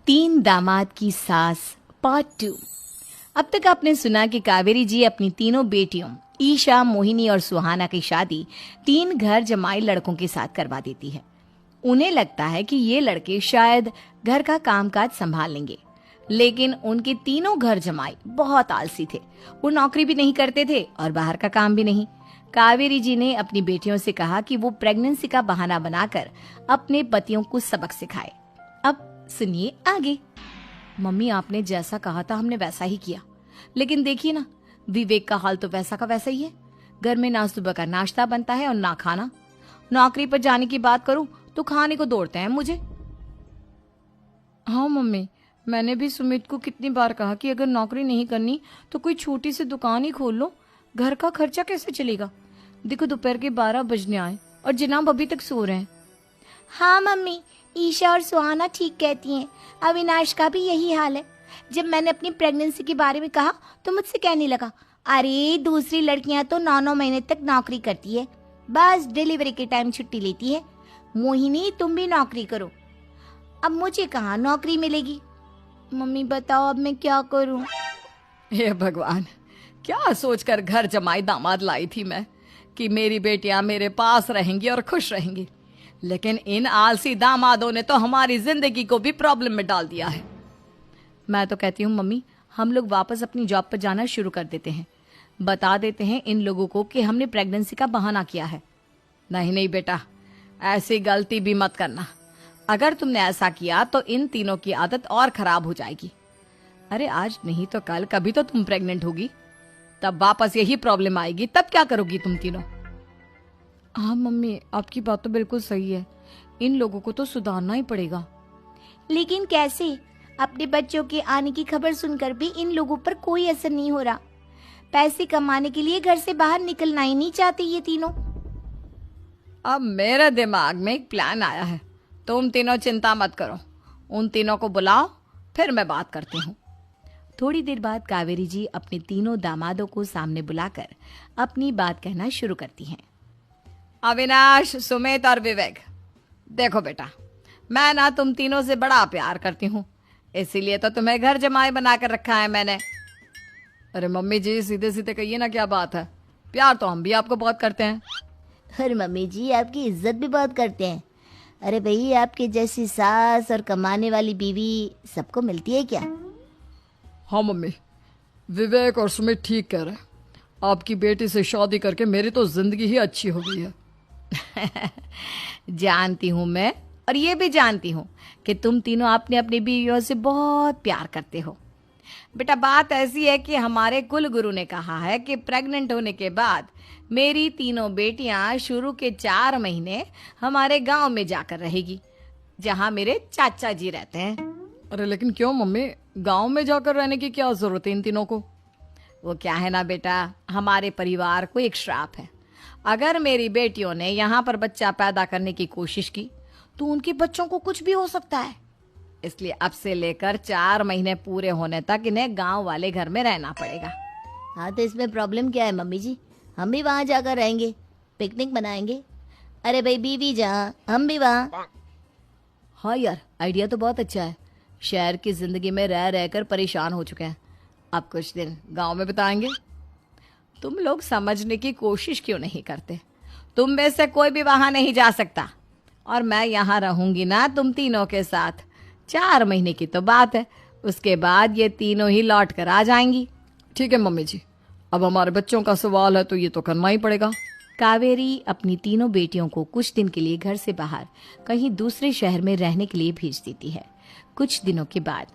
तीन दामाद की सास पार्ट 2। अब तक आपने सुना कि कावेरी जी अपनी तीनों बेटियों ईशा, मोहिनी और सुहाना की शादी तीन घर जमाई लड़कों के साथ करवा देती है। उन्हें लगता है कि ये लड़के शायद घर का कामकाज संभाल लेंगे, लेकिन उनके तीनों घर जमाई बहुत आलसी थे। वो नौकरी भी नहीं करते थे और बाहर का काम भी नहीं। कावेरी जी ने अपनी बेटियों से कहा कि वो प्रेगनेंसी का बहाना बनाकर अपने पतियों को सबक सिखाए। अब सुनिए आगे। मम्मी, आपने जैसा कहा था हमने वैसा ही किया, लेकिन देखिए ना, विवेक का हाल तो वैसा का वैसा ही है। घर में ना सुबह का नाश्ता बनता है और ना खाना। नौकरी पर जाने की बात करूं तो खाने को दौड़ते हैं मुझे। हाँ मम्मी, मैंने भी सुमित को कितनी बार कहा कि अगर नौकरी नहीं करनी तो कोई छोटी सी दुकान ही खोल लो। घर का खर्चा कैसे चलेगा? देखो दोपहर के 12 बजने आए और जनाब अभी तक सो रहे हैं। हाँ मम्मी, ईशा और सुहाना ठीक कहती हैं। अविनाश का भी यही हाल है। जब मैंने अपनी प्रेगनेंसी के बारे में कहा तो मुझसे कहने लगा, अरे दूसरी लड़कियां तो 9-9 महीने तक नौकरी करती है, बस डिलीवरी के टाइम छुट्टी लेती है। मोहिनी, तुम भी नौकरी करो। अब मुझे कहाँ नौकरी मिलेगी? मम्मी बताओ अब मैं क्या करूं? हे भगवान, क्या सोचकर घर जमाई दामाद लाई थी मैं कि मेरी बेटियां मेरे पास रहेंगी और खुश रहेंगी, लेकिन इन आलसी दामादों ने तो हमारी जिंदगी को भी प्रॉब्लम में डाल दिया है। मैं तो कहती हूँ मम्मी, हम लोग वापस अपनी जॉब पर जाना शुरू कर देते हैं। बता देते हैं इन लोगों को कि हमने प्रेगनेंसी का बहाना किया है। नहीं नहीं बेटा, ऐसी गलती भी मत करना। अगर तुमने ऐसा किया तो इन तीनों की आदत और खराब हो जाएगी। अरे आज नहीं तो कल कभी तो तुम प्रेग्नेंट होगी, तब वापस यही प्रॉब्लम आएगी। तब क्या करोगी तुम तीनों? हाँ मम्मी, आपकी बात तो बिल्कुल सही है। इन लोगों को तो सुधारना ही पड़ेगा। लेकिन कैसे? अपने बच्चों के आने की खबर सुनकर भी इन लोगों पर कोई असर नहीं हो रहा। पैसे कमाने के लिए घर से बाहर निकलना ही नहीं चाहते ये तीनों। अब मेरे दिमाग में एक प्लान आया है। तुम तीनों चिंता मत करो, उन तीनों को बुलाओ, फिर मैं बात करती हूँ। थोड़ी देर बाद कावेरी जी अपने तीनों दामादों को सामने बुलाकर अपनी बात कहना शुरू करती हैं। अविनाश, सुमित और विवेक, देखो बेटा, मैं ना तुम तीनों से बड़ा प्यार करती हूँ, इसीलिए तो तुम्हें घर जमाई बनाकर रखा है मैंने। अरे मम्मी जी, सीधे सीधे कहिए ना, क्या बात है? प्यार तो हम भी आपको बहुत करते हैं। अरे मम्मी जी, आपकी इज्जत भी बहुत करते हैं। अरे भाई, आपके जैसी सास और कमाने वाली बीवी सबको मिलती है क्या? हाँ मम्मी, विवेक और सुमित ठीक कह रहे हैं। आपकी बेटी से शादी करके मेरी तो जिंदगी ही अच्छी हो गई है। जानती हूँ मैं, और ये भी जानती हूँ कि तुम तीनों अपने अपनी बीवियों से बहुत प्यार करते हो। बेटा, बात ऐसी है कि हमारे कुल गुरु ने कहा है कि प्रेग्नेंट होने के बाद मेरी तीनों बेटियां शुरू के 4 महीने हमारे गांव में जाकर रहेगी, जहां मेरे चाचा जी रहते हैं। अरे लेकिन क्यों मम्मी, गांव में जाकर रहने की क्या जरूरत है इन तीनों को? वो क्या है ना बेटा, हमारे परिवार को एक श्राप है। अगर मेरी बेटियों ने यहाँ पर बच्चा पैदा करने की कोशिश की तो उनके बच्चों को कुछ भी हो सकता है। इसलिए अब से लेकर 4 महीने पूरे होने तक इन्हें गांव वाले घर में रहना पड़ेगा। हाँ तो इसमें प्रॉब्लम क्या है मम्मी जी? हम भी वहाँ जाकर रहेंगे, पिकनिक मनाएंगे। अरे भाई, बीवी जहाँ हम भी वहाँ। हाँ यार, आइडिया तो बहुत अच्छा है। शहर की जिंदगी में रह रहकर परेशान हो चुके हैं, अब कुछ दिन गांव में बिताएंगे। तुम लोग समझने की कोशिश क्यों नहीं करते? तुम में से कोई भी वहां नहीं जा सकता, और मैं यहाँ रहूंगी ना तुम तीनों के साथ। 4 महीने की तो बात है, उसके बाद ये तीनों ही लौट कर आ जाएंगी। ठीक है मम्मी जी, अब हमारे बच्चों का सवाल है तो ये तो करना ही पड़ेगा। कावेरी अपनी तीनों बेटियों को कुछ दिन के लिए घर से बाहर कहीं दूसरे शहर में रहने के लिए भेज देती है। कुछ दिनों के बाद,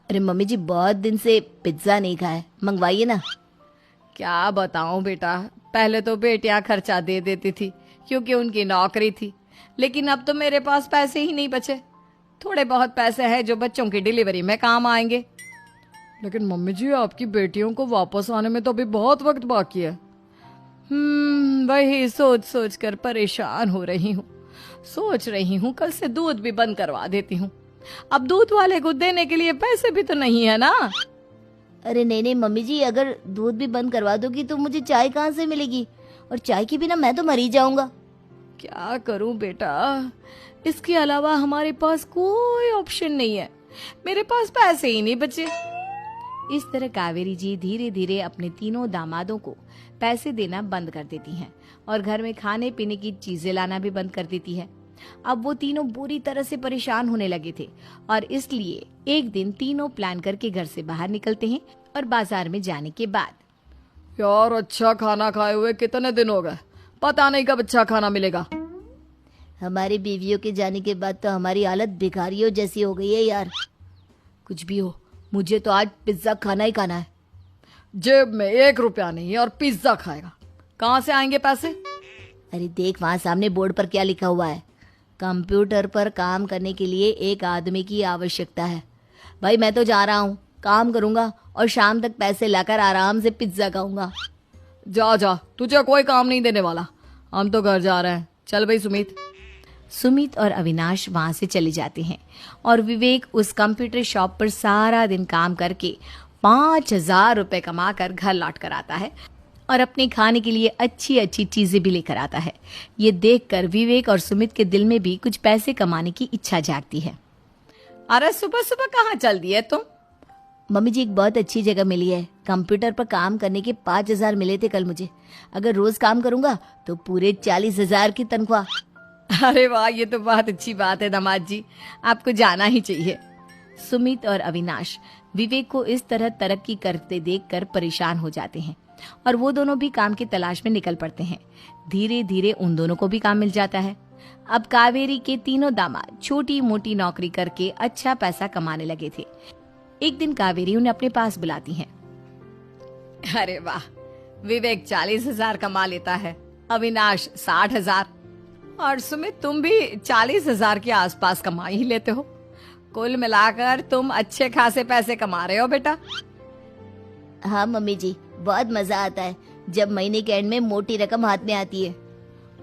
अरे मम्मी जी, बहुत दिन से पिज्जा नहीं खाया, मंगवाइए ना। क्या बताऊं बेटा, पहले तो बेटियां खर्चा दे देती थी क्योंकि उनकी नौकरी थी, लेकिन अब तो मेरे पास पैसे ही नहीं बचे। थोड़े बहुत पैसे हैं जो बच्चों की डिलीवरी में काम आएंगे। लेकिन मम्मी जी, आपकी बेटियों को वापस आने में तो अभी बहुत वक्त बाकी है। वही सोच सोच कर परेशान हो रही हूँ। सोच रही हूँ कल से दूध भी बंद करवा देती हूँ। अब दूध वाले को देने के लिए पैसे भी तो नहीं है ना। अरे नहीं नहीं मम्मी जी, अगर दूध भी बंद करवा दोगी तो मुझे चाय कहाँ से मिलेगी? और चाय के बिना मैं तो मर ही जाऊंगा। क्या करूं बेटा, इसके अलावा हमारे पास कोई ऑप्शन नहीं है। मेरे पास पैसे ही नहीं बचे। इस तरह कावेरी जी धीरे धीरे अपने तीनों दामादों को पैसे देना बंद कर देती हैं और घर में खाने पीने की चीजें लाना भी बंद कर देती है। अब वो तीनों बुरी तरह से परेशान होने लगे थे और इसलिए एक दिन तीनों प्लान करके घर से बाहर निकलते हैं और बाजार में जाने के बाद यार अच्छा खाना खाए हुए कितने दिन हो गए, पता नहीं कब अच्छा खाना मिलेगा। हमारी बीवियों के जाने के बाद तो हमारी हालत भिखारियों जैसी हो गई है यार। कुछ भी हो, मुझे तो आज पिज्जा खाना ही खाना है। जेब में 1 रुपया नहीं है और पिज्जा खाएगा, कहाँ से आएंगे पैसे? अरे देख वहाँ सामने बोर्ड पर क्या लिखा हुआ है, कंप्यूटर पर काम करने के लिए एक आदमी की आवश्यकता है। भाई मैं तो जा रहा हूँ, काम करूंगा और शाम तक पैसे लाकर आराम से पिज्जा खाऊंगा। जा जा, तुझे कोई काम नहीं देने वाला, हम तो घर जा रहे हैं। चल भाई सुमित। सुमित और अविनाश वहां से चले जाते हैं और विवेक उस कंप्यूटर शॉप पर सारा दिन काम करके 5,000 रुपए कमा कर घर लौट कर आता है और अपने खाने के लिए अच्छी अच्छी चीजें भी लेकर आता है। ये देखकर विवेक और सुमित के दिल में भी कुछ पैसे कमाने की इच्छा जागती है। अरे सुबह सुबह कहाँ चल दिए तुम? मम्मी जी एक बहुत अच्छी जगह मिली है, कंप्यूटर पर काम करने के 5,000 मिले थे कल मुझे। अगर रोज काम करूंगा तो पूरे 40,000 की तनख्वाह। अरे वाह, ये तो बहुत अच्छी बात है दामाद जी, आपको जाना ही चाहिए। सुमित और अविनाश विवेक को इस तरह तरक्की करते देखकर परेशान हो जाते हैं और वो दोनों भी काम की तलाश में निकल पड़ते हैं। धीरे धीरे उन दोनों को भी काम मिल जाता है। अब कावेरी के तीनों दामाद छोटी मोटी नौकरी करके अच्छा पैसा कमाने लगे थे। एक दिन कावेरी उन्हें अपने पास बुलाती है। अरे वाह, विवेक 40,000 कमा लेता है, अविनाश 60,000 और सुमित तुम भी 40,000 के आसपास कमा ही लेते हो। कुल मिलाकर तुम अच्छे खासे पैसे कमा रहे हो बेटा। हाँ मम्मी जी, बहुत मजा आता है जब महीने के एंड में मोटी रकम हाथ में आती है।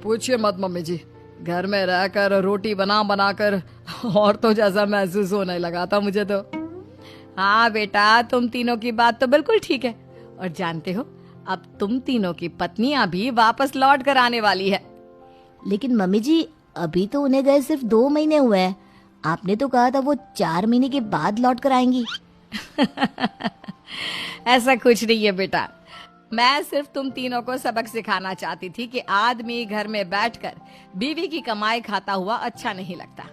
पूछिए मत मम्मी जी, घर में रहकर रोटी बना बनाकर और तो जैसा महसूस होने लगा था मुझे तो। हाँ बेटा, तुम तीनों की बात तो बिल्कुल ठीक है और जानते हो अब तुम तीनों की पत्नियां भी वापस लौट कर आने वाली है। लेकिन मम्मी जी अभी तो उन्हें गए सिर्फ 2 महीने हुए हैं, आपने तो कहा था वो 4 महीने के बाद लौट कर आएंगी। ऐसा कुछ नहीं है बेटा, मैं सिर्फ तुम तीनों को सबक सिखाना चाहती थी कि आदमी घर में बैठकर बीवी की कमाई खाता हुआ अच्छा नहीं लगता।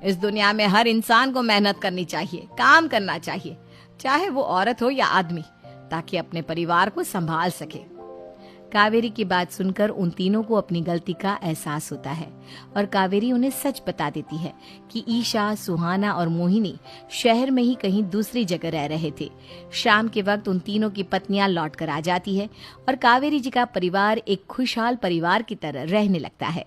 इस दुनिया में हर इंसान को मेहनत करनी चाहिए, काम करना चाहिए, चाहे वो औरत हो या आदमी, ताकि अपने परिवार को संभाल सके। कावेरी की बात सुनकर उन तीनों को अपनी गलती का एहसास होता है और कावेरी उन्हें सच बता देती है कि ईशा, सुहाना और मोहिनी शहर में ही कहीं दूसरी जगह रह रहे थे। शाम के वक्त उन तीनों की पत्नियां लौट कर आ जाती है और कावेरी जी का परिवार एक खुशहाल परिवार की तरह रहने लगता है।